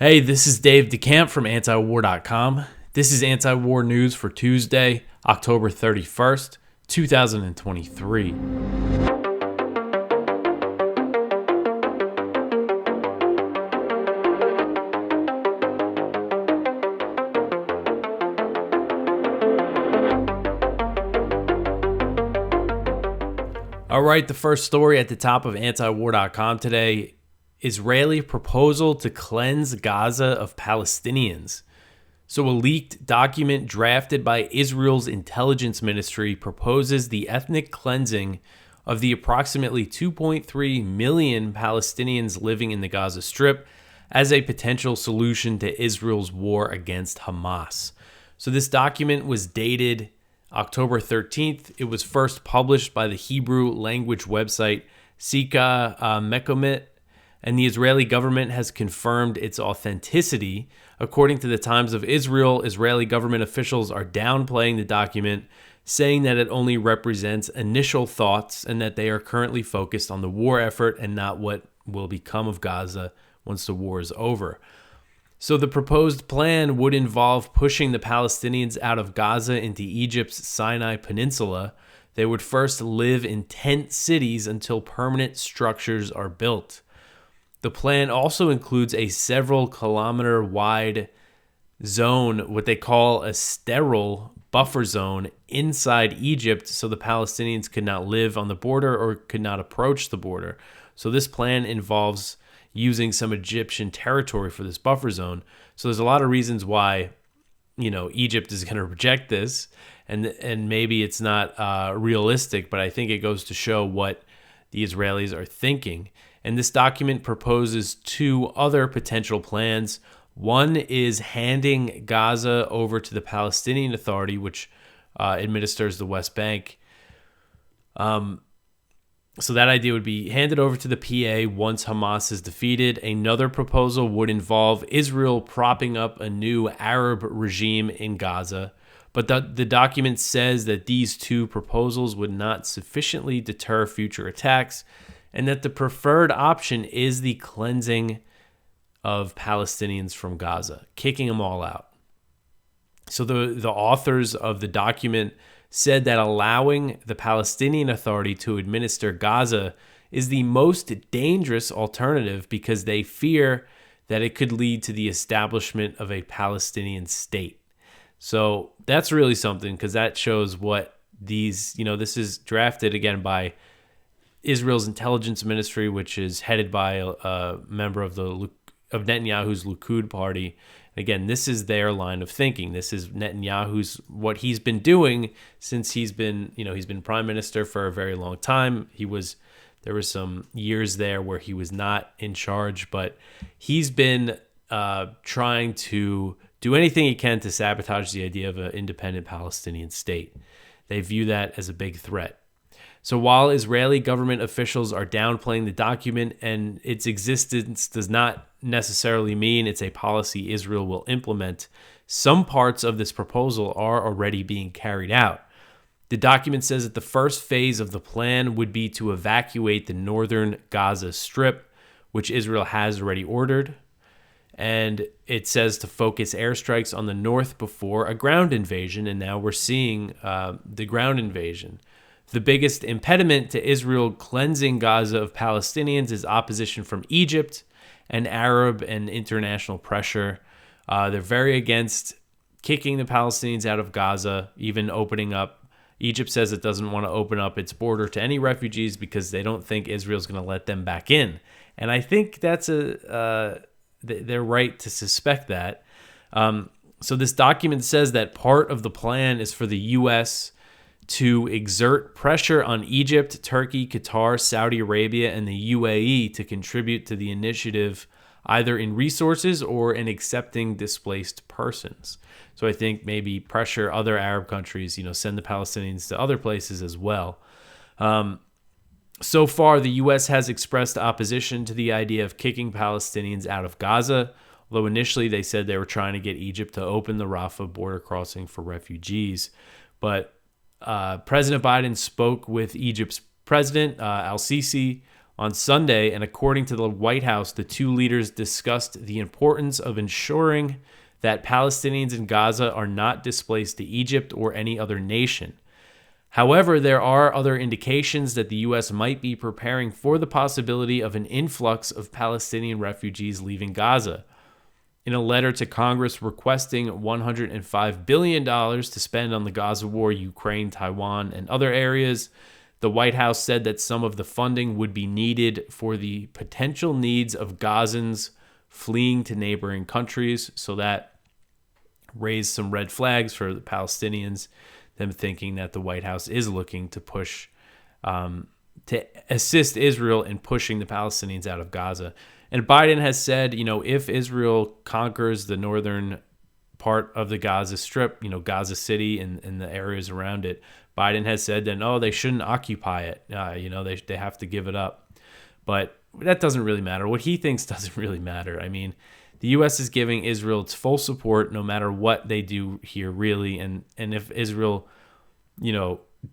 Hey, this is Dave DeCamp from antiwar.com. This is anti-war news for Tuesday, October 31st, 2023. All right, the first story at the top of antiwar.com today: Israeli proposal to cleanse Gaza of Palestinians. So a leaked document drafted by Israel's intelligence ministry proposes the ethnic cleansing of the approximately 2.3 million Palestinians living in the Gaza Strip as a potential solution to Israel's war against Hamas. So this document was dated October 13th. It was first published by the Hebrew language website Sika Mekomit, and the Israeli government has confirmed its authenticity. According to the Times of Israel, Israeli government officials are downplaying the document, saying that it only represents initial thoughts and that they are currently focused on the war effort and not what will become of Gaza once the war is over. So the proposed plan would involve pushing the Palestinians out of Gaza into Egypt's Sinai Peninsula. They would first live in tent cities until permanent structures are built. The plan also includes a several kilometer wide zone, what they call a sterile buffer zone inside Egypt, so the Palestinians could not live on the border or could not approach the border. So this plan involves using some Egyptian territory for this buffer zone. So there's a lot of reasons why, Egypt is going to reject this, and maybe it's not realistic, but I think it goes to show what the Israelis are thinking. And this document proposes two other potential plans. One is handing Gaza over to the Palestinian Authority, which administers the West Bank. So that idea would be handed over to the PA once Hamas is defeated. Another proposal would involve Israel propping up a new Arab regime in Gaza. But the document says that these two proposals would not sufficiently deter future attacks, and that the preferred option is the cleansing of Palestinians from Gaza, kicking them all out. So the authors of the document said that allowing the Palestinian Authority to administer Gaza is the most dangerous alternative because they fear that it could lead to the establishment of a Palestinian state. So that's really something, because that shows what these, this is drafted again by Israel's intelligence ministry, which is headed by a member of Netanyahu's Likud party. Again, this is their line of thinking. This is Netanyahu's, what he's been doing since he's been prime minister for a very long time. There was some years there where he was not in charge, but he's been trying to do anything he can to sabotage the idea of an independent Palestinian state. They view that as a big threat. So while Israeli government officials are downplaying the document and its existence does not necessarily mean it's a policy Israel will implement, some parts of this proposal are already being carried out. The document says that the first phase of the plan would be to evacuate the northern Gaza Strip, which Israel has already ordered. And it says to focus airstrikes on the north before a ground invasion, and now we're seeing the ground invasion. The biggest impediment to Israel cleansing Gaza of Palestinians is opposition from Egypt and Arab and international pressure. They're very against kicking the Palestinians out of Gaza, even opening up. Egypt says it doesn't want to open up its border to any refugees because they don't think Israel's going to let them back in. And I think that's they're right to suspect that. So this document says that part of the plan is for the U.S. to exert pressure on Egypt, Turkey, Qatar, Saudi Arabia, and the UAE to contribute to the initiative either in resources or in accepting displaced persons. So I think maybe pressure other Arab countries, send the Palestinians to other places as well. So far, the U.S. has expressed opposition to the idea of kicking Palestinians out of Gaza, although initially they said they were trying to get Egypt to open the Rafah border crossing for refugees. But President Biden spoke with Egypt's president, al-Sisi, on Sunday, and according to the White House, the two leaders discussed the importance of ensuring that Palestinians in Gaza are not displaced to Egypt or any other nation. However, there are other indications that the U.S. might be preparing for the possibility of an influx of Palestinian refugees leaving Gaza. In a letter to Congress requesting $105 billion to spend on the Gaza war, Ukraine, Taiwan, and other areas, the White House said that some of the funding would be needed for the potential needs of Gazans fleeing to neighboring countries. So that raised some red flags for the Palestinians, them thinking that the White House is looking to push, to assist Israel in pushing the Palestinians out of Gaza. And Biden has said, if Israel conquers the northern part of the Gaza Strip, Gaza City and the areas around it, Biden has said that, they shouldn't occupy it. They have to give it up. But that doesn't really matter. What he thinks doesn't really matter. I mean, the U.S. is giving Israel its full support no matter what they do here, really. And if Israel,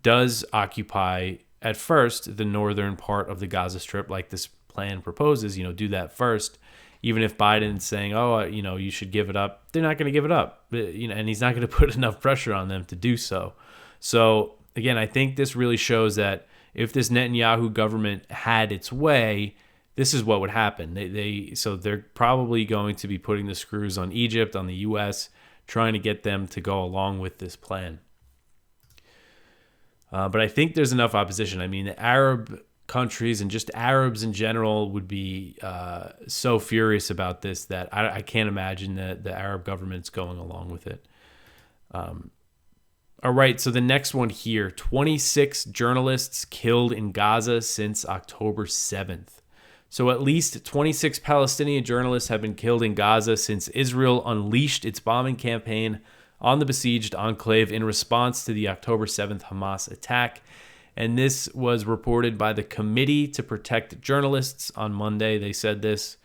does occupy at first the northern part of the Gaza Strip, like this plan proposes, do that first. Even if Biden's saying, you should give it up, they're not going to give it up. And he's not going to put enough pressure on them to do so. So, again, I think this really shows that if this Netanyahu government had its way, this is what would happen. So they're probably going to be putting the screws on Egypt, on the U.S., trying to get them to go along with this plan. But I think there's enough opposition. I mean, the Arab countries and just Arabs in general would be so furious about this that I can't imagine that the Arab government's going along with it. All right, so the next one here, 26 journalists killed in Gaza since October 7th. So at least 26 Palestinian journalists have been killed in Gaza since Israel unleashed its bombing campaign on the besieged enclave in response to the October 7th Hamas attack. And this was reported by the Committee to Protect Journalists on Monday. They said this.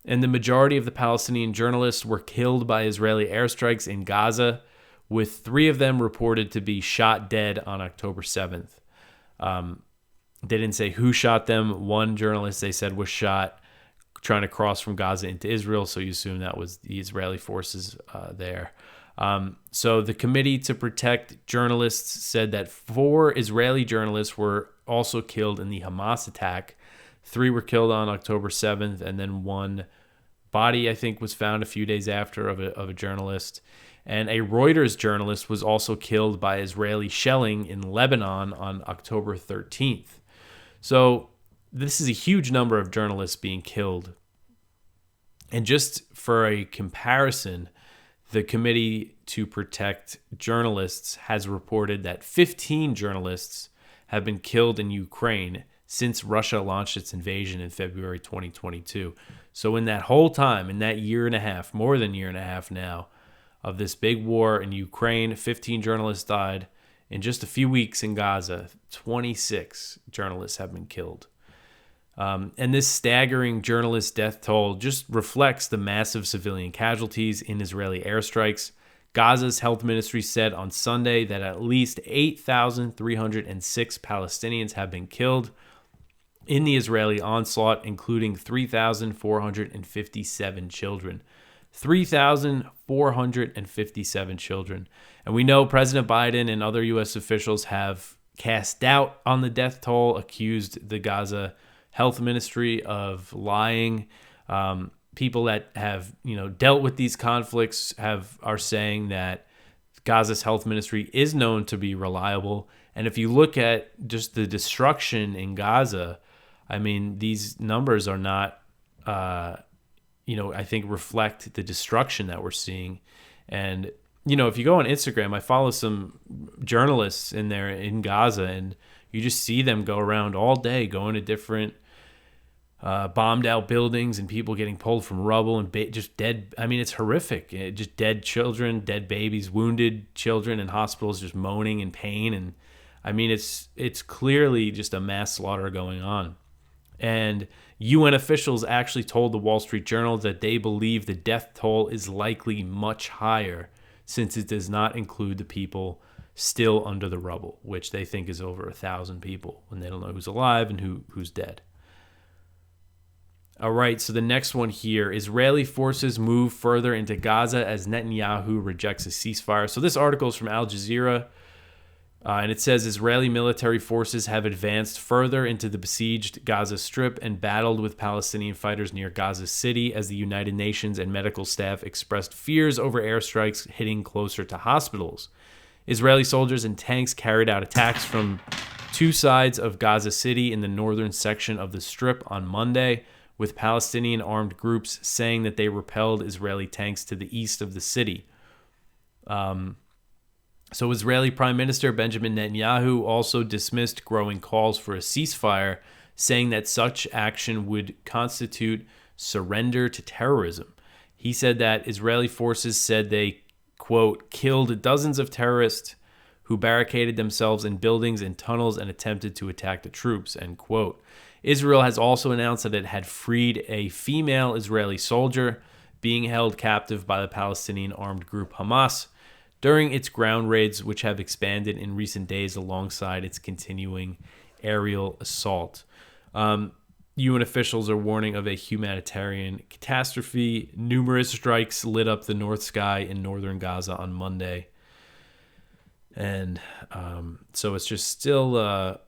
And the majority of the Palestinian journalists were killed by Israeli airstrikes in Gaza, with 3 of them reported to be shot dead on October 7th. They didn't say who shot them. One journalist, they said, was shot trying to cross from Gaza into Israel, so you assume that was the Israeli forces there. So the Committee to Protect Journalists said that 4 Israeli journalists were also killed in the Hamas attack. 3 were killed on October 7th, and then 1 body, I think, was found a few days after of a journalist. And a Reuters journalist was also killed by Israeli shelling in Lebanon on October 13th. So this is a huge number of journalists being killed. And just for a comparison, the Committee to Protect Journalists has reported that 15 journalists have been killed in Ukraine since Russia launched its invasion in February 2022. So in that whole time, in that year and a half, more than a year and a half now, of this big war in Ukraine, 15 journalists died. In just a few weeks in Gaza, 26 journalists have been killed. And this staggering journalist death toll just reflects the massive civilian casualties in Israeli airstrikes. Gaza's health ministry said on Sunday that at least 8,306 Palestinians have been killed in the Israeli onslaught, including 3,457 children. 3,457 children. And we know President Biden and other U.S. officials have cast doubt on the death toll, accused the Gaza health ministry of lying. People that have, dealt with these conflicts are saying that Gaza's health ministry is known to be reliable. And if you look at just the destruction in Gaza, I mean, these numbers are not, I think reflect the destruction that we're seeing. And, if you go on Instagram, I follow some journalists in there in Gaza, and you just see them go around all day, going to different bombed out buildings and people getting pulled from rubble and just dead. I mean, it's horrific. Just dead children, dead babies, wounded children in hospitals just moaning in pain. And I mean, it's clearly just a mass slaughter going on. And UN officials actually told the Wall Street Journal that they believe the death toll is likely much higher since it does not include the people still under the rubble, which they think is over 1,000 people, and they don't know who's alive and who's dead. All right, so the next one here, Israeli forces move further into Gaza as Netanyahu rejects a ceasefire. So this article is from Al Jazeera, and it says Israeli military forces have advanced further into the besieged Gaza Strip and battled with Palestinian fighters near Gaza City as the United Nations and medical staff expressed fears over airstrikes hitting closer to hospitals. Israeli soldiers and tanks carried out attacks from two sides of Gaza City in the northern section of the Strip on Monday, with Palestinian armed groups saying that they repelled Israeli tanks to the east of the city. So Israeli Prime Minister Benjamin Netanyahu also dismissed growing calls for a ceasefire, saying that such action would constitute surrender to terrorism. He said that Israeli forces said they, quote, killed dozens of terrorists who barricaded themselves in buildings and tunnels and attempted to attack the troops, end quote. Israel has also announced that it had freed a female Israeli soldier being held captive by the Palestinian armed group Hamas during its ground raids, which have expanded in recent days alongside its continuing aerial assault. UN officials are warning of a humanitarian catastrophe. Numerous strikes lit up the north sky in northern Gaza on Monday. And so it's just still...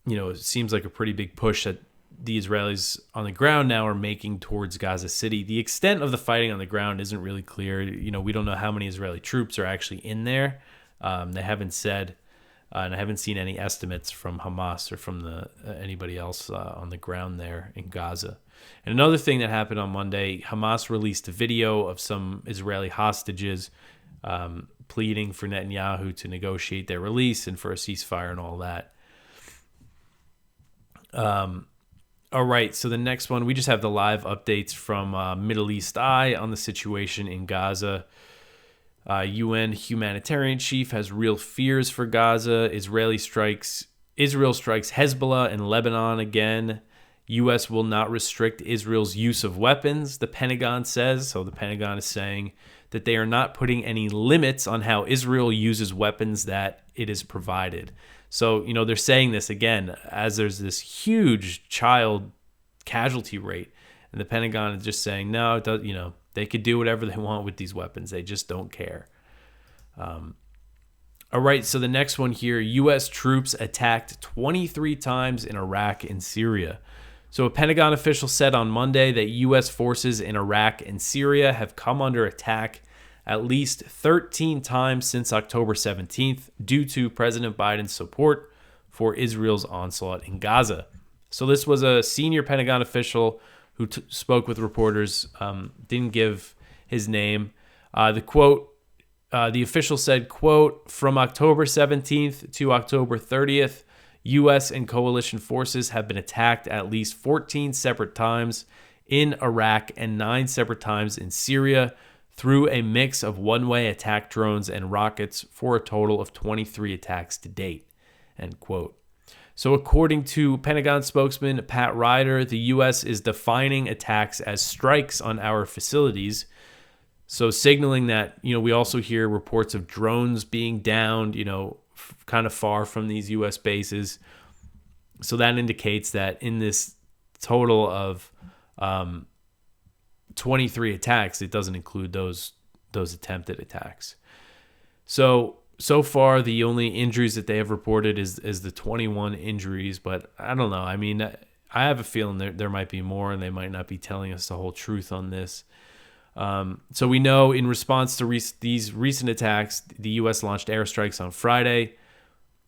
it seems like a pretty big push that the Israelis on the ground now are making towards Gaza City. The extent of the fighting on the ground isn't really clear. We don't know how many Israeli troops are actually in there. They haven't said, and I haven't seen any estimates from Hamas or from anybody else on the ground there in Gaza. And another thing that happened on Monday, Hamas released a video of some Israeli hostages pleading for Netanyahu to negotiate their release and for a ceasefire and all that. All right, so the next one, we just have the live updates from Middle East Eye on the situation in Gaza. UN humanitarian chief has real fears for Gaza. Israel strikes Hezbollah and Lebanon again. U.S. will not restrict Israel's use of weapons, the Pentagon says. So the Pentagon is saying that they are not putting any limits on how Israel uses weapons that it is provided. So, they're saying this again as there's this huge child casualty rate. And the Pentagon is just saying, no, it does, they could do whatever they want with these weapons. They just don't care. All right, so the next one here, U.S. troops attacked 23 times in Iraq and Syria. So a Pentagon official said on Monday that U.S. forces in Iraq and Syria have come under attack at least 13 times since October 17th due to President Biden's support for Israel's onslaught in Gaza. So this was a senior Pentagon official who spoke with reporters, didn't give his name. The official said, quote, from October 17th to October 30th, U.S. and coalition forces have been attacked at least 14 separate times in Iraq and 9 separate times in Syria, through a mix of one-way attack drones and rockets for a total of 23 attacks to date, end quote. So according to Pentagon spokesman Pat Ryder, the U.S. is defining attacks as strikes on our facilities, so signaling that, we also hear reports of drones being downed, kind of far from these U.S. bases. So that indicates that in this total of 23 attacks, it doesn't include those attempted attacks. So far, the only injuries that they have reported is the 21 injuries, but I don't know. I mean, I have a feeling there might be more, and they might not be telling us the whole truth on this. So we know in response to these recent attacks, the U.S. launched airstrikes on Friday,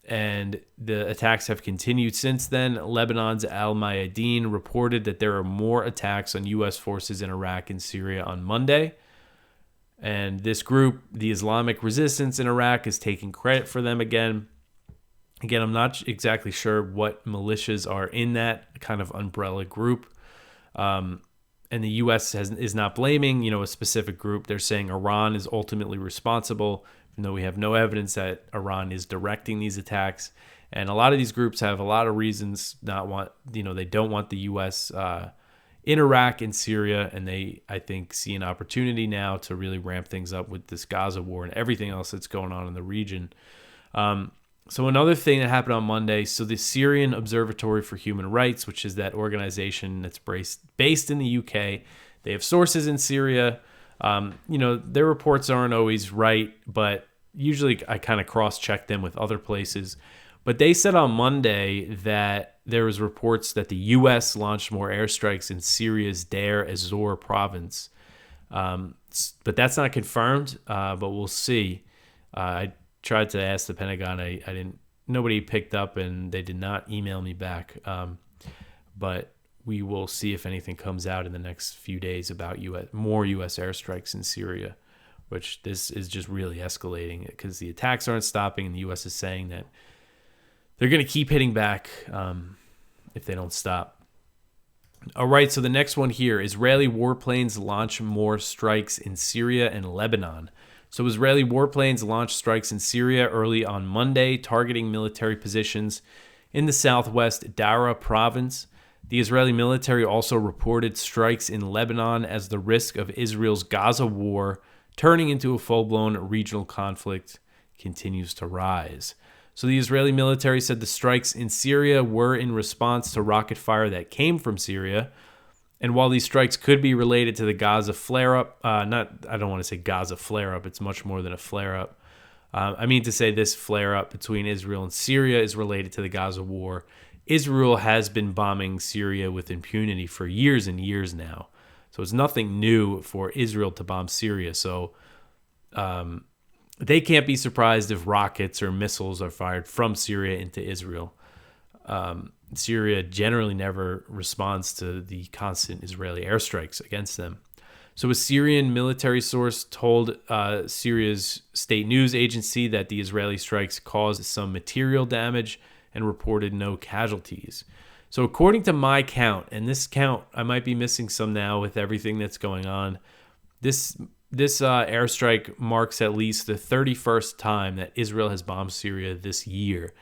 and the attacks have continued since then. Lebanon's Al Mayadeen reported that there are more attacks on U.S. forces in Iraq and Syria on Monday. And this group, the Islamic Resistance in Iraq, is taking credit for them again. Again, I'm not exactly sure what militias are in that kind of umbrella group. And the U.S. is not blaming, a specific group. They're saying Iran is ultimately responsible, even though we have no evidence that Iran is directing these attacks. And a lot of these groups have a lot of reasons they don't want the U.S. In Iraq and Syria, and they, I think, see an opportunity now to really ramp things up with this Gaza war and everything else that's going on in the region. So another thing that happened on Monday, so the Syrian Observatory for Human Rights, which is that organization that's based in the UK, they have sources in Syria. Their reports aren't always right, but usually I kind of cross-check them with other places. But they said on Monday that there was reports that the U.S. launched more airstrikes in Syria's Deir ez-Zor province. But that's not confirmed, but we'll see. I tried to ask the Pentagon. I didn't. Nobody picked up, and they did not email me back. But we will see if anything comes out in the next few days about more U.S. airstrikes in Syria, which this is just really escalating because the attacks aren't stopping, and the U.S. is saying that they're going to keep hitting back if they don't stop. All right, so the next one here, Israeli warplanes launch more strikes in Syria and Lebanon. So Israeli warplanes launched strikes in Syria early on Monday, targeting military positions in the southwest Dara province. The Israeli military also reported strikes in Lebanon as the risk of Israel's Gaza war turning into a full-blown regional conflict continues to rise. So the Israeli military said the strikes in Syria were in response to rocket fire that came from Syria. And while these strikes could be related to the Gaza flare-up, I don't want to say Gaza flare-up, it's much more than a flare-up. I mean to say this flare-up between Israel and Syria is related to the Gaza war. Israel has been bombing Syria with impunity for years and years now. So it's nothing new for Israel to bomb Syria. So they can't be surprised if rockets or missiles are fired from Syria into Israel. Syria generally never responds to the constant Israeli airstrikes against them. So a Syrian military source told Syria's state news agency that the Israeli strikes caused some material damage and reported no casualties. So according to my count, and this count, I might be missing some now with everything that's going on, this airstrike marks at least the 31st time that Israel has bombed Syria this year.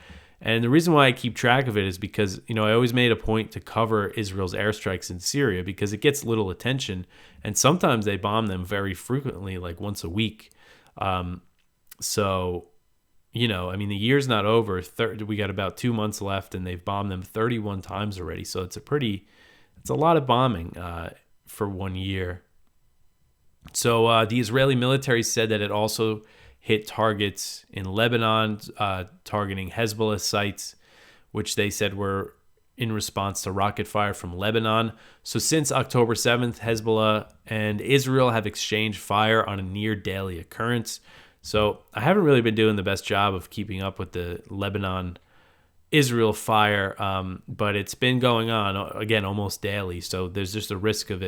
And the reason why I keep track of it is because, I always made a point to cover Israel's airstrikes in Syria because it gets little attention. And sometimes they bomb them very frequently, like once a week. The year's not over. We got about 2 months left, and they've bombed them 31 times already. So it's a lot of bombing for 1 year. So the Israeli military said that it also hit targets in Lebanon, targeting Hezbollah sites, which they said were in response to rocket fire from Lebanon. So since October 7th, Hezbollah and Israel have exchanged fire on a near daily occurrence. So I haven't really been doing the best job of keeping up with the Lebanon-Israel fire, but it's been going on, again, almost daily. So there's just a risk of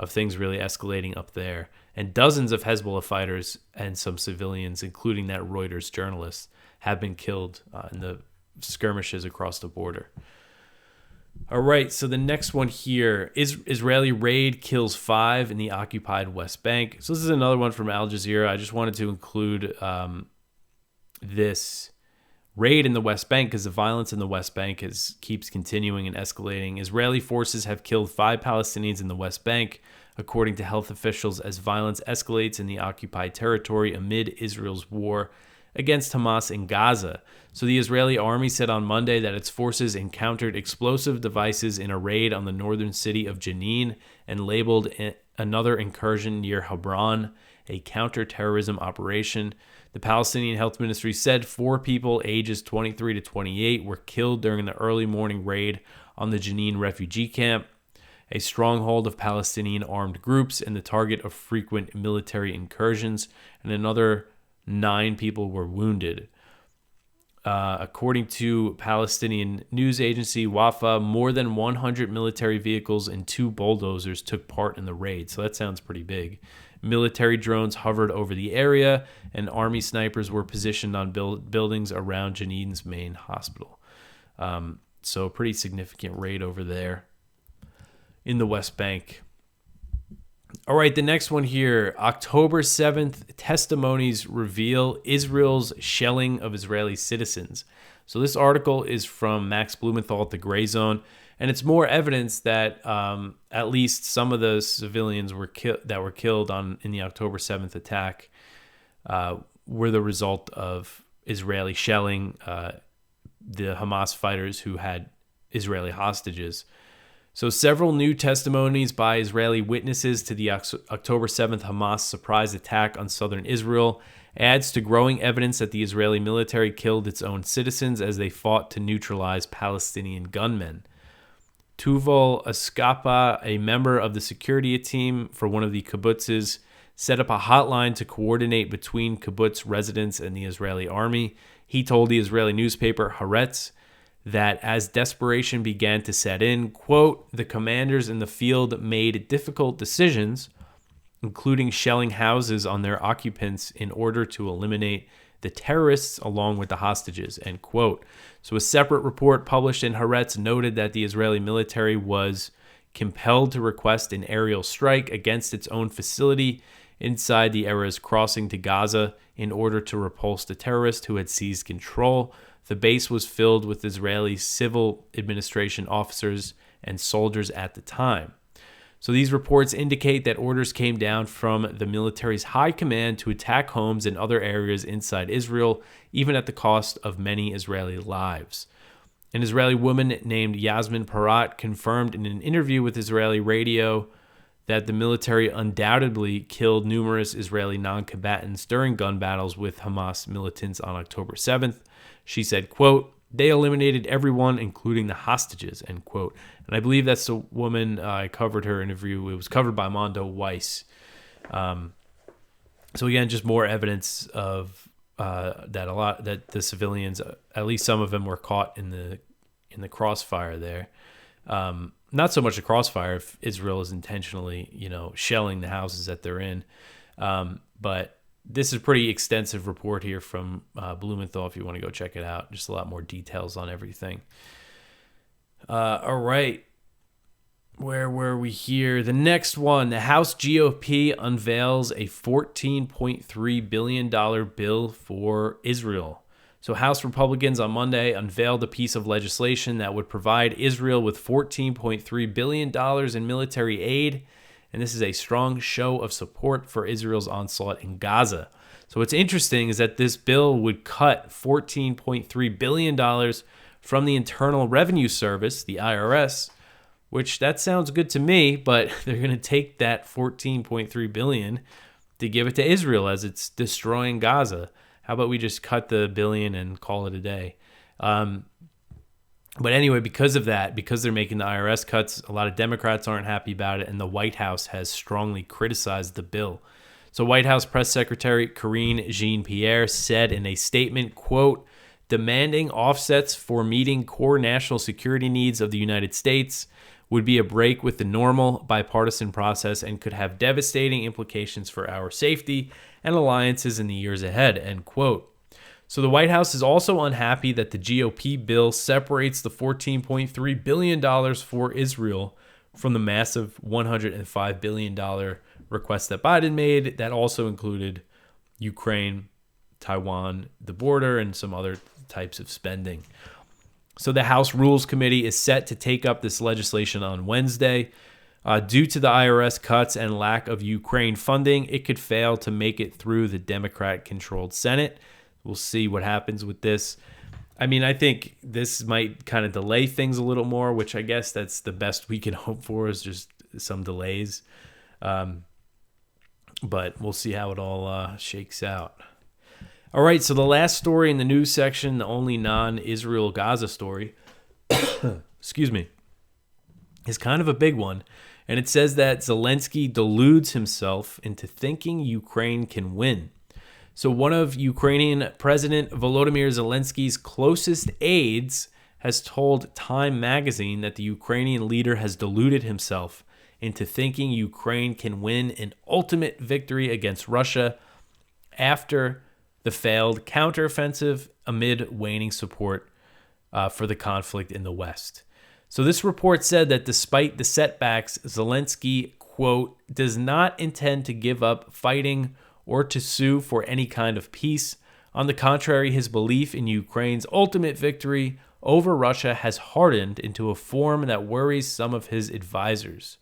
things really escalating up there. And dozens of Hezbollah fighters and some civilians, including that Reuters journalist, have been killed in the skirmishes across the border. All right, so the next one here, Israeli raid kills 5 in the occupied West Bank. So this is another one from Al Jazeera. I just wanted to include this raid in the West Bank because the violence in the West Bank keeps continuing and escalating. Israeli forces have killed 5 Palestinians in the West Bank, according to health officials, as violence escalates in the occupied territory amid Israel's war against Hamas in Gaza. So the Israeli army said on Monday that its forces encountered explosive devices in a raid on the northern city of Jenin and labeled another incursion near Hebron a counterterrorism operation. The Palestinian Health Ministry said 4 people ages 23 to 28 were killed during the early morning raid on the Jenin refugee camp, a stronghold of Palestinian armed groups and the target of frequent military incursions, and another 9 people were wounded. According to Palestinian news agency Wafa, more than 100 military vehicles and 2 bulldozers took part in the raid, so that sounds pretty big. Military drones hovered over the area, and army snipers were positioned on buildings around Jenin's main hospital. So a pretty significant raid over there in the West Bank. All right, the next one here, October 7th, Testimonies reveal Israel's shelling of Israeli citizens. So this article is from Max Blumenthal at the Gray Zone, and it's more evidence that at least some of the civilians were killed in the October 7th attack were the result of Israeli shelling the Hamas fighters who had Israeli hostages. So several new testimonies by Israeli witnesses to the October 7th Hamas surprise attack on southern Israel adds to growing evidence that the Israeli military killed its own citizens as they fought to neutralize Palestinian gunmen. Tuval Askapa, a member of the security team for one of the kibbutzes, set up a hotline to coordinate between kibbutz residents and the Israeli army. He told the Israeli newspaper Haaretz that as desperation began to set in, quote, the commanders in the field made difficult decisions, including shelling houses on their occupants in order to eliminate the terrorists along with the hostages, end quote. So a separate report published in Haaretz noted that the Israeli military was compelled to request an aerial strike against its own facility inside the Erez crossing to Gaza in order to repulse the terrorists who had seized control. The base was filled with Israeli civil administration officers and soldiers at the time. So these reports indicate that orders came down from the military's high command to attack homes and other areas inside Israel, even at the cost of many Israeli lives. An Israeli woman named Yasmin Parat confirmed in an interview with Israeli radio that the military undoubtedly killed numerous Israeli non-combatants during gun battles with Hamas militants on October 7th. She said, quote, they eliminated everyone, including the hostages, end quote. And I believe that's the woman I covered her interview. It was covered by Mondo Weiss. So again, just more evidence of that the civilians, at least some of them, were caught in the crossfire there. Not so much a crossfire if Israel is intentionally, shelling the houses that they're in. But this is a pretty extensive report here from Blumenthal if you want to go check it out. Just a lot more details on everything. All right. Where were we here? The next one, the House GOP unveils a $14.3 billion bill for Israel. So House Republicans on Monday unveiled a piece of legislation that would provide Israel with $14.3 billion in military aid. And this is a strong show of support for Israel's onslaught in Gaza. So what's interesting is that this bill would cut $14.3 billion from the Internal Revenue Service, the IRS, which that sounds good to me, but they're going to take that $14.3 billion to give it to Israel as it's destroying Gaza. How about we just cut the billion and call it a day? But anyway, because of that, because they're making the IRS cuts, a lot of Democrats aren't happy about it, and the White House has strongly criticized the bill. So White House Press Secretary Karine Jean-Pierre said in a statement, quote, demanding offsets for meeting core national security needs of the United States would be a break with the normal bipartisan process and could have devastating implications for our safety and alliances in the years ahead, end quote. So the White House is also unhappy that the GOP bill separates the $14.3 billion for Israel from the massive $105 billion request that Biden made that also included Ukraine, Taiwan, the border, and some other types of spending. So the House Rules Committee is set to take up this legislation on Wednesday. Due to the IRS cuts and lack of Ukraine funding, it could fail to make it through the Democrat-controlled Senate. We'll see what happens with this. I mean, I think this might kind of delay things a little more, which I guess that's the best we can hope for is just some delays. But we'll see how it all shakes out. All right, so the last story in the news section, the only non-Israel Gaza story, excuse me, is kind of a big one. And it says that Zelensky deludes himself into thinking Ukraine can win. So one of Ukrainian President Volodymyr Zelensky's closest aides has told Time magazine that the Ukrainian leader has deluded himself into thinking Ukraine can win an ultimate victory against Russia after the failed counteroffensive amid waning support for the conflict in the West. So this report said that despite the setbacks, Zelensky, quote, does not intend to give up fighting or to sue for any kind of peace. On the contrary, his belief in Ukraine's ultimate victory over Russia has hardened into a form that worries some of his advisors.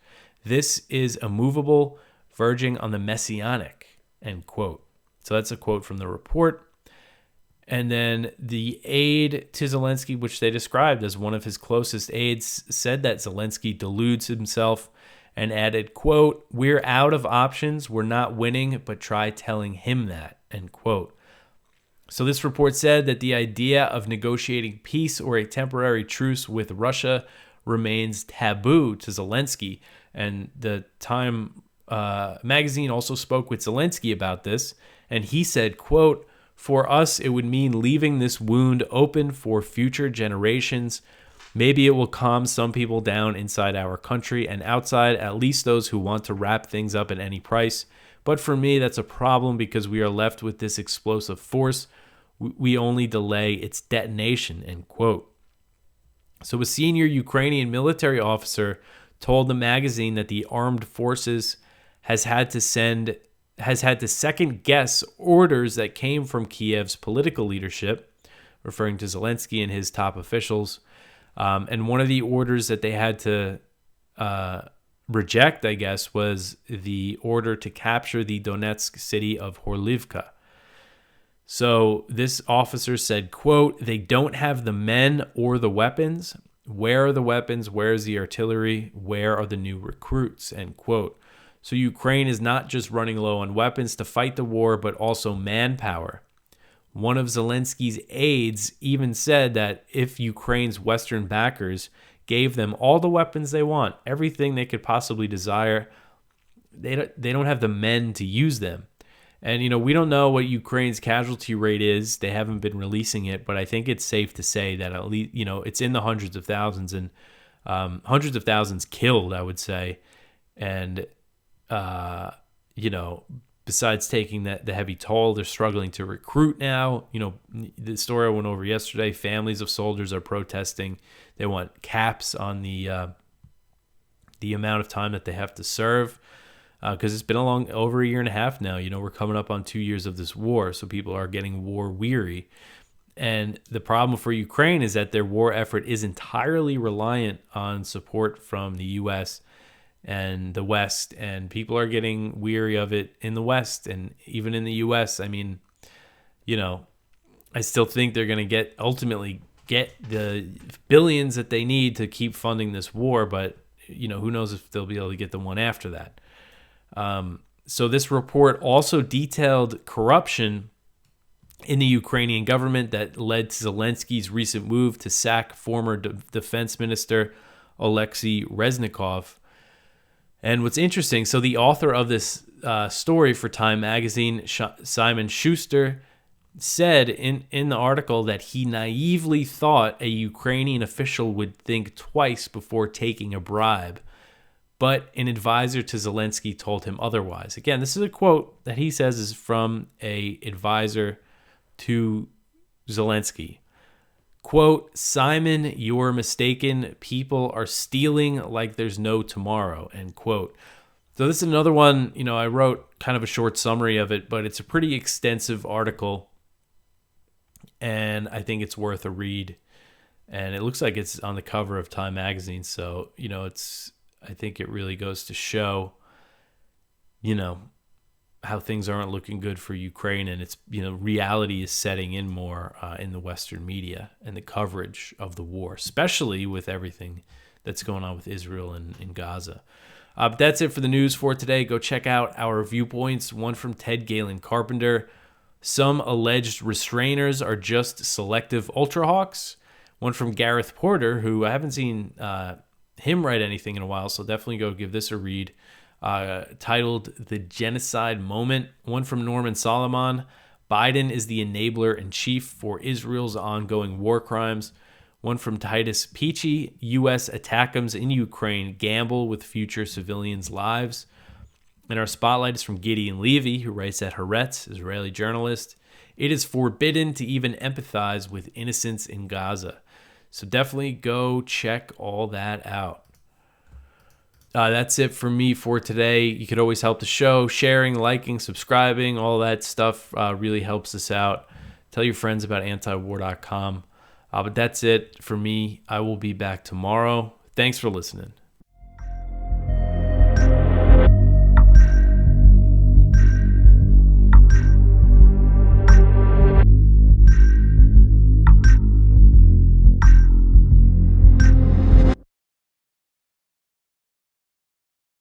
This is immovable, verging on the messianic, end quote. So that's a quote from the report. And then the aide to Zelensky, which they described as one of his closest aides, said that Zelensky deludes himself and added, quote, "We're out of options. We're not winning, but try telling him that," end quote. So this report said that the idea of negotiating peace or a temporary truce with Russia remains taboo to Zelensky. And the Time magazine also spoke with Zelensky about this, and he said, quote, "For us, it would mean leaving this wound open for future generations. Maybe it will calm some people down inside our country and outside, at least those who want to wrap things up at any price. But for me, that's a problem because we are left with this explosive force. We only delay its detonation," end quote. So a senior Ukrainian military officer told the magazine that the armed forces has had to second guess orders that came from Kiev's political leadership, referring to Zelensky and his top officials. And one of the orders that they had to reject, I guess, was the order to capture the Donetsk city of Horlivka. So this officer said, quote, "They don't have the men or the weapons. Where are the weapons? Where is the artillery? Where are the new recruits?" End quote. So Ukraine is not just running low on weapons to fight the war, but also manpower. One of Zelensky's aides even said that if Ukraine's Western backers gave them all the weapons they want, everything they could possibly desire, they don't have the men to use them. And, we don't know what Ukraine's casualty rate is. They haven't been releasing it, but I think it's safe to say that at least, it's in the hundreds of thousands and hundreds of thousands killed, I would say. And, besides taking the heavy toll, they're struggling to recruit now. The story I went over yesterday, families of soldiers are protesting. They want caps on the amount of time that they have to serve. Because it's been over a year and a half now. We're coming up on 2 years of this war, so people are getting war weary. And the problem for Ukraine is that their war effort is entirely reliant on support from the U.S. and the West, and people are getting weary of it in the West and even in the U.S. I mean, I still think they're going to ultimately get the billions that they need to keep funding this war, but who knows if they'll be able to get the one after that. So this report also detailed corruption in the Ukrainian government that led to Zelensky's recent move to sack former defense minister Oleksiy Reznikov. And what's interesting, so the author of this story for Time magazine, Simon Schuster, said in the article that he naively thought a Ukrainian official would think twice before taking a bribe. But an advisor to Zelensky told him otherwise. Again, this is a quote that he says is from an advisor to Zelensky. Quote, "Simon, you're mistaken. People are stealing like there's no tomorrow," end quote. So this is another one, I wrote kind of a short summary of it, but it's a pretty extensive article, and I think it's worth a read. And it looks like it's on the cover of Time magazine, so, I think it really goes to show, how things aren't looking good for Ukraine, and it's, reality is setting in more in the Western media and the coverage of the war, especially with everything that's going on with Israel and in Gaza. But that's it for the news for today. Go check out our Viewpoints, one from Ted Galen Carpenter. Some alleged restrainers are just selective ultrahawks. One from Gareth Porter, who I haven't seen him write anything in a while, so definitely go give this a read. Titled "The Genocide Moment." One from Norman Solomon, "Biden is the enabler in chief for Israel's ongoing war crimes." One from Titus Peachy, "U.S. attackums in Ukraine gamble with future civilians' lives." And our spotlight is from Gideon Levy, who writes at Haaretz, Israeli journalist. "It is forbidden to even empathize with innocents in Gaza." So definitely go check all that out. That's it for me for today. You could always help the show. Sharing, liking, subscribing, all that stuff really helps us out. Tell your friends about antiwar.com. But that's it for me. I will be back tomorrow. Thanks for listening.